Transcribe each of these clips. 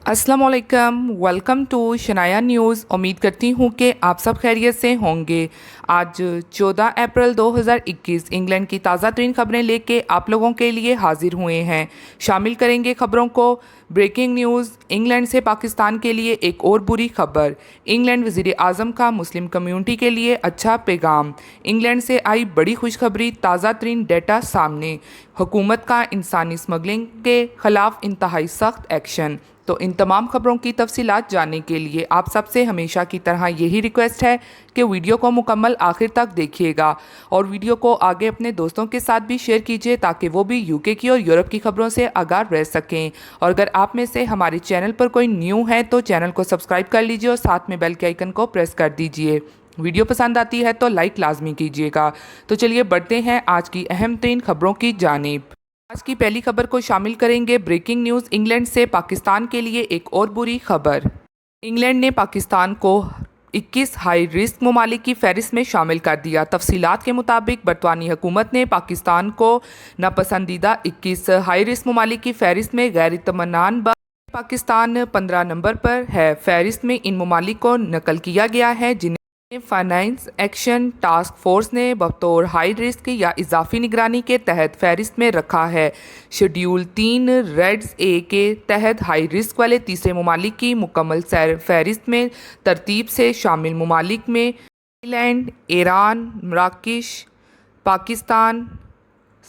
अस्सलामुअलैकुम, welcome to Shanaya news. उम्मीद करती हूँ कि आप सब खैरियत से होंगे। आज 14 अप्रैल 2021 इंग्लैंड की ताज़ा तरीन खबरें लेके आप लोगों के लिए हाजिर हुए हैं। शामिल करेंगे खबरों को। ब्रेकिंग न्यूज़, इंग्लैंड से पाकिस्तान के लिए एक और बुरी खबर। इंग्लैंड वज़ीर आज़म का मुस्लिम कम्युनिटी के लिए अच्छा पैगाम। इंग्लैंड से आई बड़ी खुशखबरी, ताज़ा तरीन डेटा सामने। हुकूमत का इंसानी स्मगलिंग के ख़िलाफ़ इंतहाई सख्त एक्शन। तो इन तमाम खबरों की तफसीलात जानने के लिए आप सबसे हमेशा की तरह यही रिक्वेस्ट है कि वीडियो को मुकम्मल आखिर तक देखिएगा और वीडियो को आगे अपने दोस्तों के साथ भी शेयर कीजिए ताकि वो भी यूके की और यूरोप की खबरों से आगाह रह सकें। और अगर आप में से हमारे चैनल पर कोई न्यू है तो चैनल को सब्सक्राइब कर लीजिए और साथ में बेल के आइकन को प्रेस कर दीजिए। वीडियो पसंद आती है तो लाइक लाजमी कीजिएगा। तो चलिए बढ़ते हैं आज की अहम तरीन खबरों की जानिब। आज की पहली खबर को शामिल करेंगे ब्रेकिंग न्यूज़, इंग्लैंड से पाकिस्तान के लिए एक और बुरी खबर। इंग्लैंड ने पाकिस्तान को 21 हाई रिस्क ममालिक की फहरिस्त में शामिल कर दिया। तफसीलात के मुताबिक बरतानी हुकूमत ने पाकिस्तान को नापसंदीदा 21 हाई रिस्क ममालिक की फहरिस्त में गैर इत्मीनान पाकिस्तान 15 नंबर पर है। फहरिस्त में इन ममालिक को नकल किया गया है जिन्हें फाइनेंस एक्शन टास्क फोर्स ने बतौर हाई रिस्क या इजाफी निगरानी के तहत फहरिस्त में रखा है। शेड्यूल 3 रेड्स ए के तहत हाई रिस्क वाले तीसरे ममालिक की मुकम्मल फहरिस्त में तरतीब से शामिल ममालिक में थाईलैंड, ईरान, मराकश, पाकिस्तान,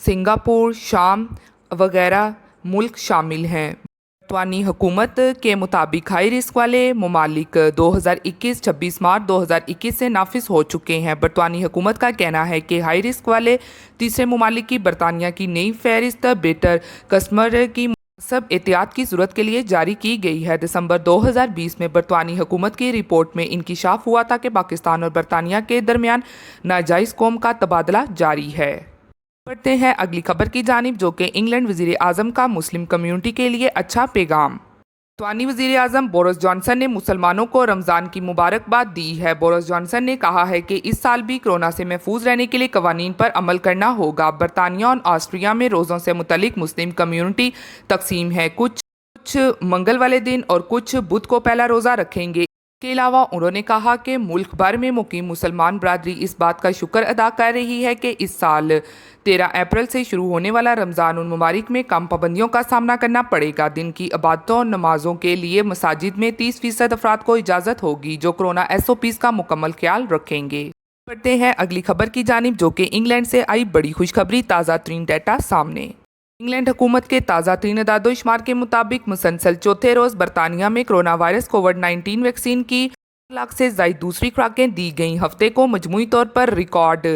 सिंगापुर, शाम वगैरह मुल्क शामिल हैं। बरतानी हुकूमत के मुताबिक हाई रिस्क वाले ममालिक 26 मार्च 2021 से नाफिज हो चुके हैं। बरतानी हुकूमत का कहना है कि हाई रिस्क वाले तीसरे ममालिक की बरतानिया की नई फहरिस्त बेटर कस्टमर की सब एहतियात की ज़रूरत के लिए जारी की गई है। दिसंबर 2020 में बरतानी हुकूमत की रिपोर्ट में इंकिशाफ हुआ था कि पाकिस्तान और बरतानिया के दरमियान नाजायज़ कौम का तबादला जारी है। बढ़ते हैं अगली खबर की जानिब, जो कि इंग्लैंड वज़ीर आज़म का मुस्लिम कम्युनिटी के लिए अच्छा पैगाम। बरतानी वज़ीर आज़म बोरिस जॉनसन ने मुसलमानों को रमज़ान की मुबारकबाद दी है। बोरिस जॉनसन ने कहा है कि इस साल भी कोरोना से महफूज रहने के लिए कवानीन पर अमल करना होगा। बरतानिया और ऑस्ट्रिया में रोज़ों से मुतलिक मुस्लिम कम्युनिटी तकसीम है। कुछ मंगल वाले दिन और कुछ बुध को पहला रोज़ा रखेंगे। इसके अलावा उन्होंने कहा कि मुल्क भर में मुकीम मुसलमान बरादरी इस बात का शुक्र अदा कर रही है कि इस साल 13 अप्रैल से शुरू होने वाला रमज़ान उन मुबारक में कम पाबंदियों का सामना करना पड़ेगा। दिन की इबादतों और नमाजों के लिए मसाजिद में 30% अफराद को इजाज़त होगी जो कोरोना SOPs का मुकम्मल ख्याल रखेंगे। बढ़ते हैं अगली खबर की जानिब, जो कि इंग्लैंड से आई बड़ी खुशखबरी, ताज़ा तरीन डेटा सामने। इंग्लैंड हुकूमत के ताज़ा तरीन अदाद-ओ-शुमार के मुताबिक मुसलसल चौथे रोज़ बरतानिया में कोरोना वायरस कोविड-19 वैक्सीन की 1 लाख से ज़ायद दूसरी खुराकें दी गईं। हफ्ते को मजमूई तौर पर रिकॉर्ड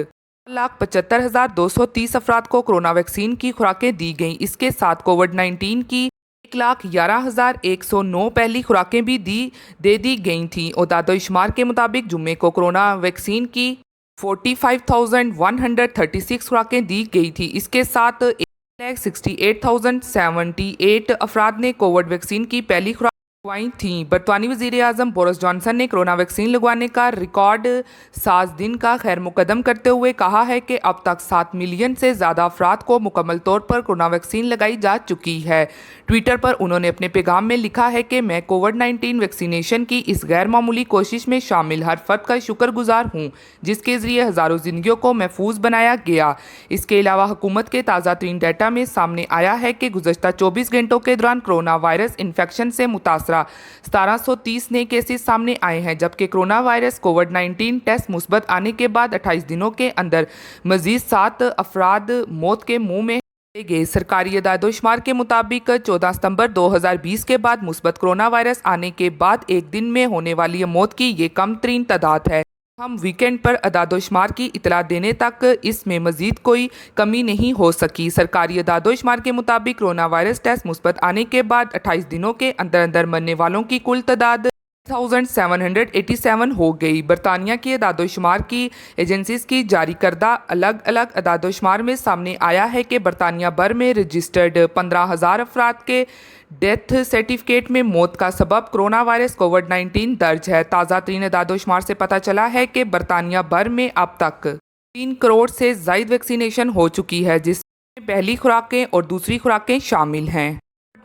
1,75,230 अफराद को कोरोना वैक्सीन की खुराकें दी गईं। इसके साथ कोविड-19 की 1,11,109 पहली खुराकें भी दे दी गई थीं। अदाद-ओ-शुमार के मुताबिक जुम्मे को कोरोना वैक्सीन की 45,136 खुराकें दी गई थी। इसके साथ 1,68,078 अफराद ने कोविड वैक्सीन की पहली खुराक लगवाई थी। बरतानी वज़ीर आज़म बोरिस जॉनसन ने कोरोना वैक्सीन लगवाने का रिकॉर्ड 7 दिन का खैर मुकदम करते हुए कहा है कि अब तक 7 मिलियन से ज़्यादा अफराद को मुकम्मल तौर पर कोरोना वैक्सीन लगाई जा चुकी है। ट्विटर पर उन्होंने अपने पैगाम में लिखा है कि मैं कोविड-19 वैक्सीनेशन की इस गैर मामूली कोशिश में शामिल हर फर्द का शुक्रगुजार हूँ जिसके ज़रिए हज़ारों ज़िंदगियों को महफूज बनाया गया। इसके अलावा हुकूमत के ताज़ा तरीन डेटा में सामने आया है कि गुज़श्ता 24 घंटों के दौरान कोरोना वायरस इन्फेक्शन से मुतासर 1730 नए केसेस सामने आए हैं, जबकि कोरोना वायरस कोविड-19 टेस्ट मुस्बत आने के बाद 28 दिनों के अंदर मजीद 7 अफराद मौत के मुंह में गए। सरकारी अदाद-ओ-शुमार के मुताबिक 14 सितंबर 2020 के बाद मुस्बत कोरोना वायरस आने के बाद एक दिन में होने वाली मौत की ये कम तरीन तादाद है। हम वीकेंड पर अदाद-ओ-शुमार की इतला देने तक इसमें मजीद कोई कमी नहीं हो सकी। सरकारी अदाद-ओ-शुमार के मुताबिक कोरोना वायरस टेस्ट मुस्बत आने के बाद 28 दिनों के अंदर अंदर मरने वालों की कुल तादाद 1787 हो गई। बरतानिया की अदाद-ओ-शुमार की एजेंसीज की जारी करदा अलग अलग अदाद-ओ-शुमार में सामने आया है कि बरतानिया भर में रजिस्टर्ड 15,000 अफराद के डेथ सर्टिफिकेट में मौत का सबब कोरोना वायरस कोविड-19 दर्ज है। ताज़ा तरीन अदाद-ओ-शुमार से पता चला है कि बरतानिया भर में अब तक 3 करोड़ से ज़ायद वैक्सीनेशन हो चुकी है जिसमें पहली खुराकें और दूसरी खुराकें शामिल हैं।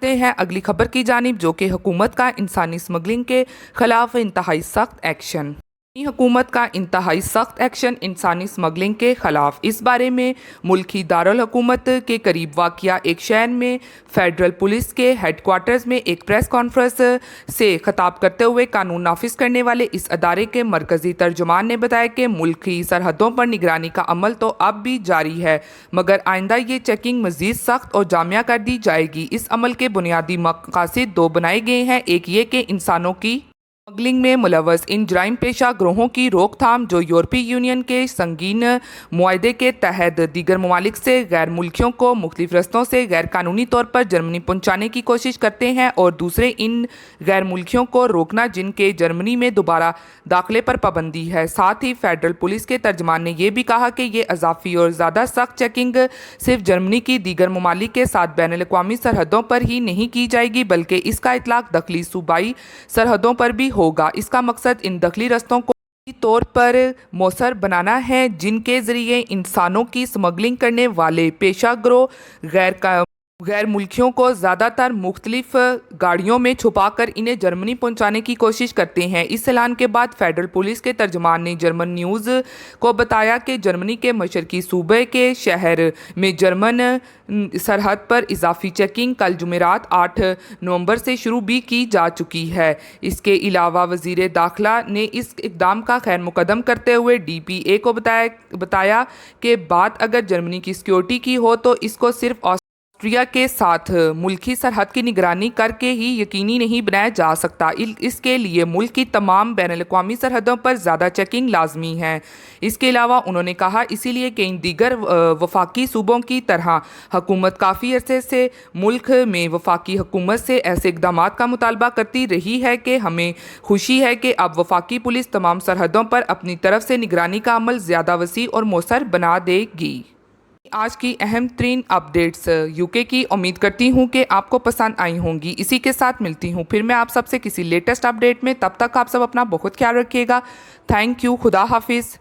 हैं अगली खबर की जानिब, जो कि हुकूमत का इंसानी स्मगलिंग के खिलाफ इंतहाई सख्त एक्शन। हुकूमत का इंतहाई सख्त एक्शन इंसानी स्मगलिंग के खिलाफ। इस बारे में मुल्क की दारुल हुकूमत के करीब वाक़िया एक शहर में फेडरल पुलिस के हेडक्वार्टर्स में एक प्रेस कॉन्फ्रेंस से खिताब करते हुए कानून नाफिज करने वाले इस अदारे के मरकजी तर्जुमान ने बताया कि मुल्क की सरहदों पर निगरानी का अमल तो अब भी जारी है, मगर आइंदा ये चेकिंग मज़ीद सख्त और जामिया कर दी जाएगी। इस अमल के बुनियादी मकासद दो बनाए गए हैं। एक ये कि इंसानों की स्मगलिंग में मुलव्वस इन जराइम पेशा ग्रोहों की रोकथाम, जो यूरोपीय यूनियन के संगीन मुआहदे के तहत दीगर ममालिक से गैर मुल्कियों को मुख्तलिफ रस्तों से गैर कानूनी तौर पर जर्मनी पहुँचाने की कोशिश करते हैं, और दूसरे इन गैर मुल्कियों को रोकना जिनके जर्मनी में दोबारा दाखिले पर पाबंदी है। साथ ही फेडरल पुलिस के तर्जमान ने यह भी कहा कि ये इजाफी और ज़्यादा सख्त चेकिंग सिर्फ जर्मनी की दीगर ममालिक के साथ बैन अल-अक़वामी सरहदों पर ही नहीं की जाएगी, बल्कि इसका इतलाक दखली सूबाई सरहदों पर भी होगा। इसका मकसद इन दखली रस्तों को तौर पर मौसर बनाना है, जिनके ज़रिए इंसानों की स्मगलिंग करने वाले पेशा गिरोह गैर मुल्कियों को ज़्यादातर मुख्तलिफ गाड़ियों में छुपाकर इन्हें जर्मनी पहुंचाने की कोशिश करते हैं। इस ऐलान के बाद फेडरल पुलिस के तर्जमान ने जर्मन न्यूज़ को बताया कि जर्मनी के मशरकी सूबे के शहर में जर्मन सरहद पर इजाफी चेकिंग कल जुमेरात 8 नवंबर से शुरू भी की जा चुकी है। इसके अलावा वज़ीर दाखिला ने इस इक़दाम का खैर मुकदम करते हुए DPA को बताया कि बात अगर जर्मनी की सिक्योरिटी की हो तो इसको सिर्फ ऑस्ट्रिया के साथ मुल्की सरहद की निगरानी करके ही यकीनी नहीं बनाया जा सकता। इसके लिए मुल्क की तमाम बैन अल-अक़वामी सरहदों पर ज़्यादा चेकिंग लाजमी है। इसके अलावा उन्होंने कहा इसीलिए कि इन दीगर वफाकी सूबों की तरह हुकूमत काफ़ी अरसे से मुल्क में वफाकी हुकूमत से ऐसे इक़दाम का मुतालबा करती रही है कि हमें खुशी है कि अब वफाकी पुलिस तमाम सरहदों पर अपनी तरफ से निगरानी का अमल ज़्यादा वसी और मौसर बना देगी। आज की अहम तरीन अपडेट्स यूके की। उम्मीद करती हूँ कि आपको पसंद आई होंगी। इसी के साथ मिलती हूँ फिर मैं आप सबसे किसी लेटेस्ट अपडेट में। तब तक आप सब अपना बहुत ख्याल रखिएगा। Thank you. खुदा हाफिज़।